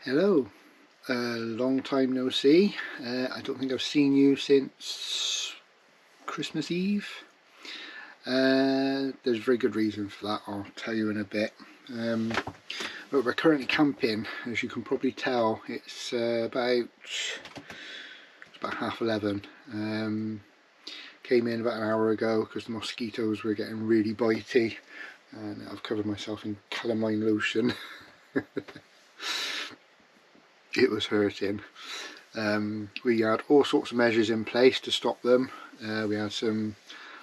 Hello, long time no see. I don't think I've seen you since Christmas Eve. There's a very good reason for that, I'll tell you in a bit. But we're currently camping, as you can probably tell. It's about 11:30. Came in about an hour ago because the mosquitoes were getting really bitey, and I've covered myself in calamine lotion. It was hurting. We had all sorts of measures in place to stop them. We had some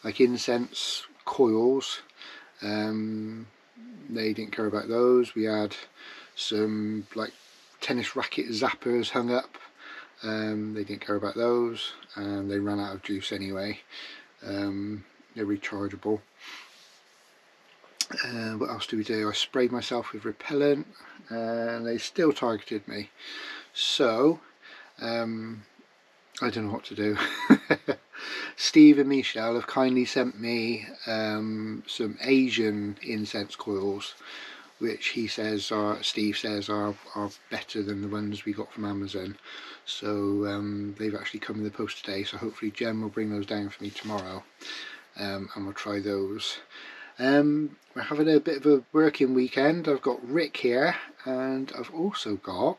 like incense coils. They didn't care about those. We had some like tennis racket zappers hung up. They didn't care about those, and they ran out of juice anyway. They're rechargeable. What else do we do? I sprayed myself with repellent, and they still targeted me. So I don't know what to do. Steve and Michelle have kindly sent me some Asian incense coils, which Steve says are better than the ones we got from Amazon. So they've actually come in the post today, so hopefully Jen will bring those down for me tomorrow, and we'll try those. We're having a bit of a working weekend. I've got Rick here, and I've also got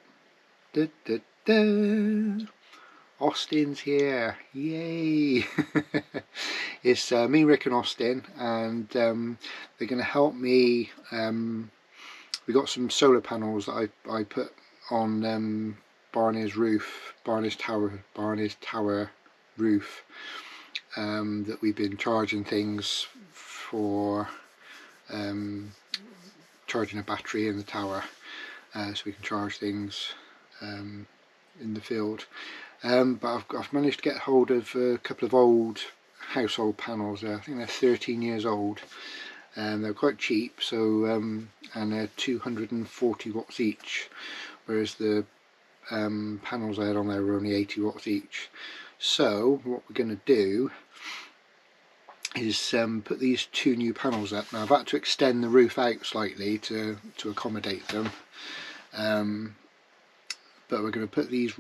Austin's here, yay! It's me, Rick and Austin, and they're going to help me. We got some solar panels that I put on Barney's Tower roof, that we've been charging things for, charging a battery in the tower, so we can charge things in the field. But I've managed to get hold of a couple of old household panels there. I think they're 13 years old, and they're quite cheap. So and they're 240 watts each, whereas the panels I had on there were only 80 watts each. So what we're going to do is put these two new panels up. Now I've had to extend the roof out slightly to accommodate them. But we're going to put these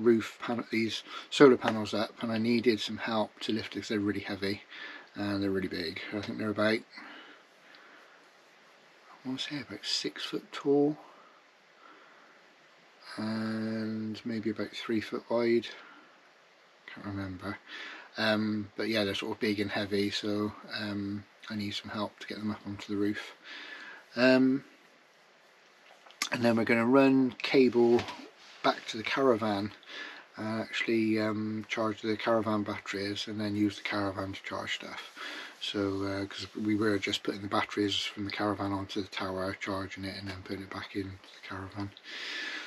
solar panels up, and I needed some help to lift it because they're really heavy and they're really big. I think they're about, I want to say about 6 foot tall and maybe about 3 foot wide. Can't remember. But yeah, they're sort of big and heavy, so I need some help to get them up onto the roof. And then we're going to run cable back to the caravan and actually charge the caravan batteries, and then use the caravan to charge stuff. So because we were just putting the batteries from the caravan onto the tower, charging it, and then putting it back into the caravan.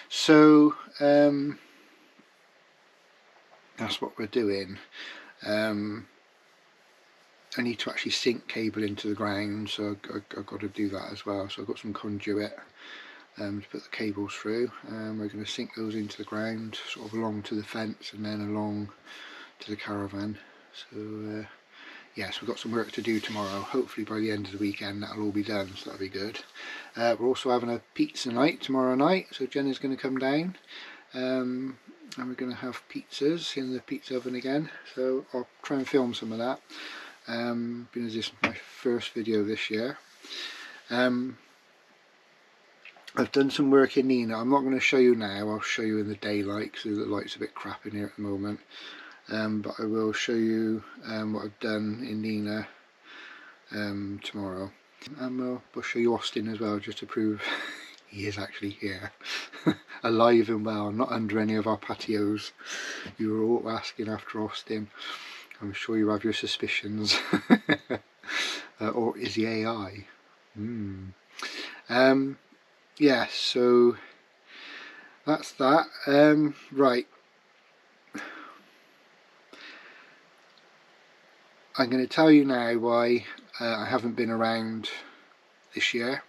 So that's what we're doing. I need to actually sink cable into the ground, so I've got to do that as well. So I've got some conduit to put the cables through, and we're going to sink those into the ground, sort of along to the fence and then along to the caravan. So yes, we've got some work to do tomorrow. Hopefully by the end of the weekend that'll all be done, so that'll be good. We're also having a pizza night tomorrow night, so Jenna's going to come down, and we're going to have pizzas in the pizza oven again, so I'll try and film some of that, because this is my first video this year. I've done some work in Nina. I'm not going to show you now, I'll show you in the daylight because the light's a bit crap in here at the moment. But I will show you what I've done in Nina tomorrow. And we'll show you Austin as well, just to prove he is actually here. Alive and well, not under any of our patios. You were all asking after Austin. I'm sure you have your suspicions. Or is he AI? Yeah, so that's that. Right, I'm going to tell you now why I haven't been around this year.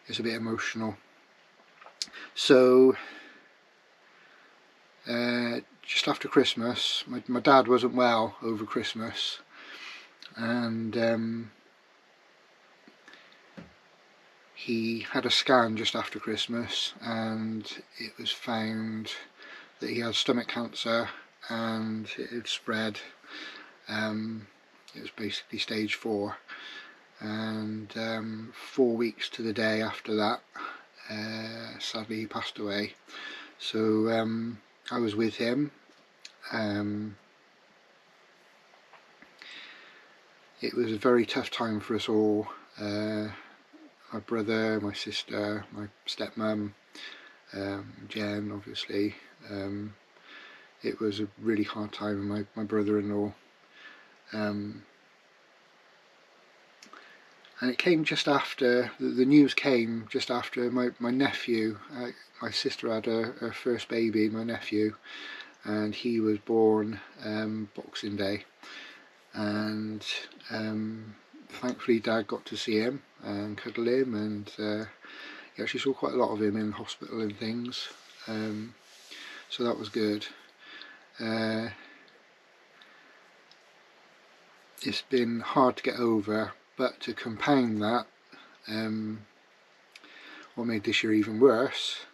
It's a bit emotional. So just after Christmas, my dad wasn't well over Christmas, and he had a scan just after Christmas, and it was found that he had stomach cancer, and it had spread. It was basically stage 4, and 4 weeks to the day after that, sadly he passed away. So I was with him. It was a very tough time for us all. My brother, my sister, my stepmum, Jen, obviously. It was a really hard time with my brother-in-law. And it came just after, the news came just after my nephew, my sister had her first baby, my nephew, and he was born Boxing Day. And thankfully Dad got to see him and cuddle him, and he actually saw quite a lot of him in hospital and things, so that was good. It's been hard to get over, but to compound that, what made this year even worse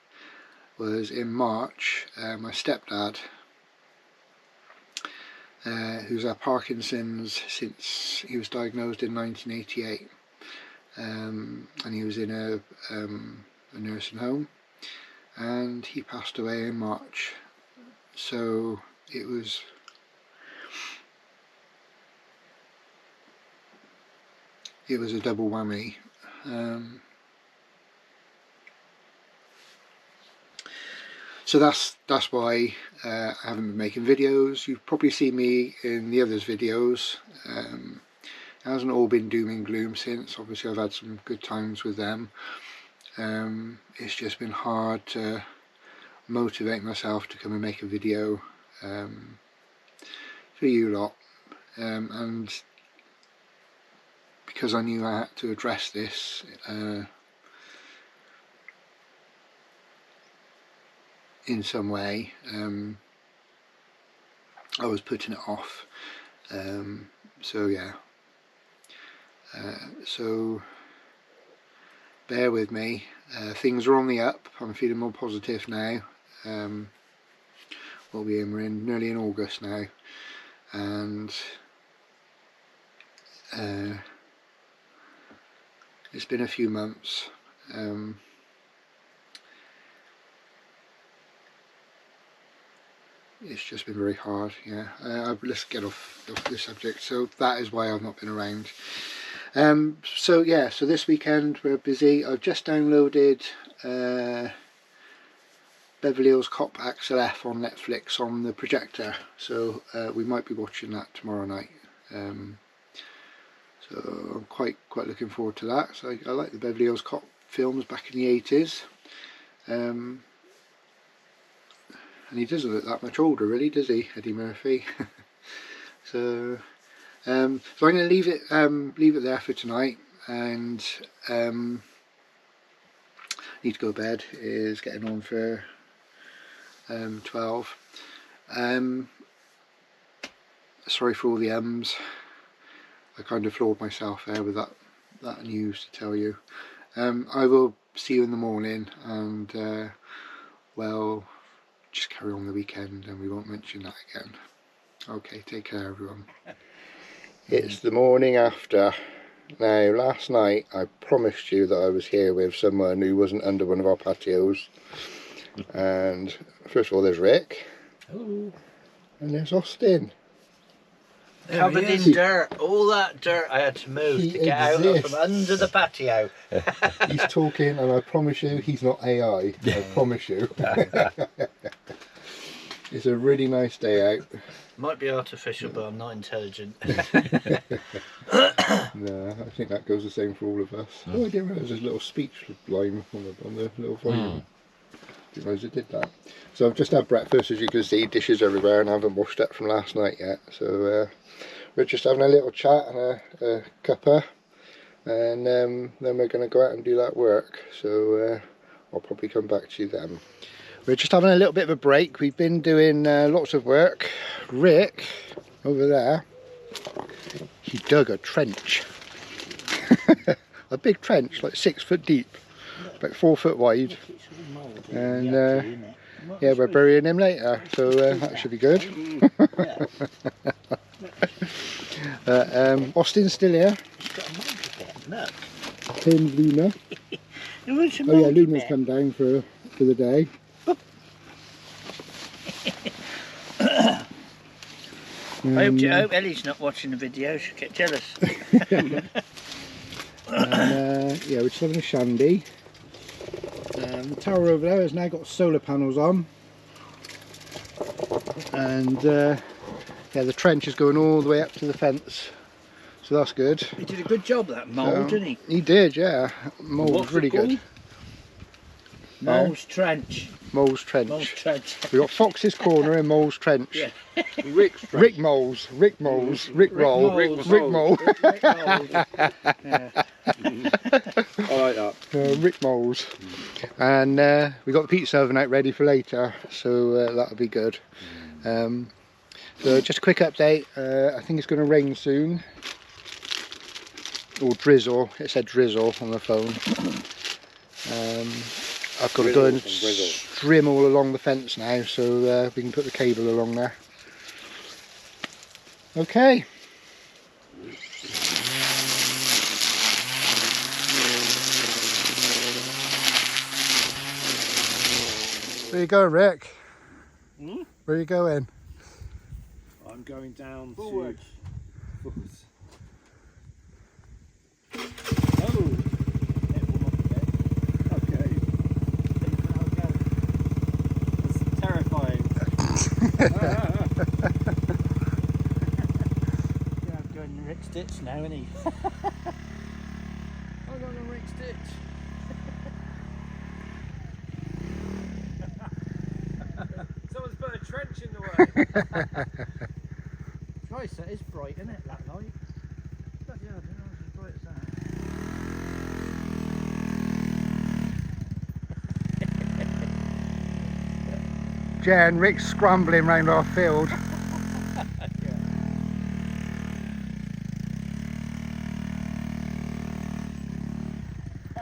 was in March, my stepdad, who's had Parkinson's since he was diagnosed in 1988, and he was in a nursing home, and he passed away in March. So it was a double whammy. So that's why I haven't been making videos. You've probably seen me in the others' videos. It hasn't all been doom and gloom since. Obviously I've had some good times with them. It's just been hard to motivate myself to come and make a video for you lot, and because I knew I had to address this in some way, I was putting it off. So yeah, so bear with me. Things are on the up. I'm feeling more positive now. We're nearly in August now, and it's been a few months. It's just been very hard. Yeah. Let's get off this subject. So that is why I've not been around. So yeah, so this weekend we're busy. I've just downloaded Beverly Hills Cop Axel F on Netflix on the projector, so we might be watching that tomorrow night. So I'm quite looking forward to that. So I like the Beverly Hills Cop films back in the 80s. And he doesn't look that much older, really, does he, Eddie Murphy? So I'm going to leave it there for tonight, and need to go to bed. It is getting on for 12. Sorry for all the ums. I kind of floored myself there with that news to tell you. I will see you in the morning, and well, just carry on the weekend and we won't mention that again. Okay, take care everyone. It's the morning after. Now, last night I promised you that I was here with someone who wasn't under one of our patios. And first of all, there's Rick. Hello. And there's Austin. Covered in dirt, all that dirt I had to move to get out from under the patio. He's talking, and I promise you he's not AI. I promise you. It's a really nice day out. Might be artificial, but I'm not intelligent. No, I think that goes the same for all of us. Oh, I didn't realise there's a little speech line on the little volume. Didn't realise it did that. So I've just had breakfast, as you can see, dishes everywhere, and I haven't washed up from last night yet. So we're just having a little chat and a cuppa, and then we're going to go out and do that work. So I'll probably come back to you then. We're just having a little bit of a break. We've been doing lots of work. Rick, over there, he dug a trench. a big trench, like 6 foot deep, about 4 foot wide. And yeah, we're burying him later, so that should be good. Austin's still here. Him, Luna. Oh yeah, Luna's come down for the day. I hope Ellie's not watching the video, she'll get jealous. And, yeah, we're just having a shandy. The tower over there has now got solar panels on. And yeah, the trench is going all the way up to the fence. So that's good. He did a good job, that mole, didn't he? He did, yeah. Mole's really good. Mole's Trench. Mole's Trench. Mole's Trench. We got Fox's Corner and Mole's Trench. Yeah. Rick Moles. Rick Roll. Rick Mole. I like that. Rick Moles. And we got the pizza oven out ready for later, so that'll be good. So just a quick update. I think it's going to rain soon. Or drizzle. It said drizzle on the phone. I've got to go and trim all along the fence now, so we can put the cable along there. Okay. Where you going, Rick? Hmm? Where are you going? I'm going down Forwards. to... Oh! Okay. That's terrifying. Yeah, I'm going to Rick's ditch now, isn't he? I'm going to Rick's ditch. Someone's put a trench in the way. Christ, that is bright, isn't it, that light? Bloody hell, I don't know if it's as bright as that. Jen, Rick's scrambling round our field. Oh,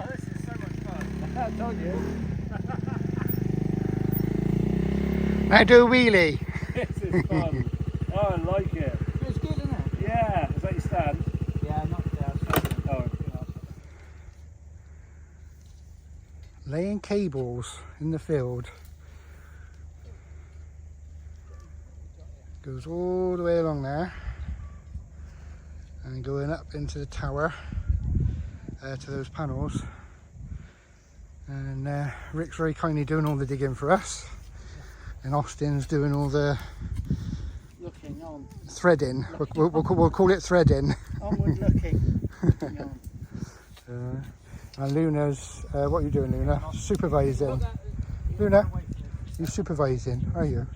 this is so much fun. I told you. Now do a wheelie. This is fun. Oh, I like it. It's good, isn't it? Yeah. Is that your stand? Yeah, not there. Oh. Laying cables in the field. Goes all the way along there and going up into the tower to those panels. And Rick's very kindly doing all the digging for us, and Austin's doing all the Looking on. threading. We'll call it threading. Onward looking. Looking on. And Luna's, what are you doing, Luna? Supervising. Luna, you're supervising, are you?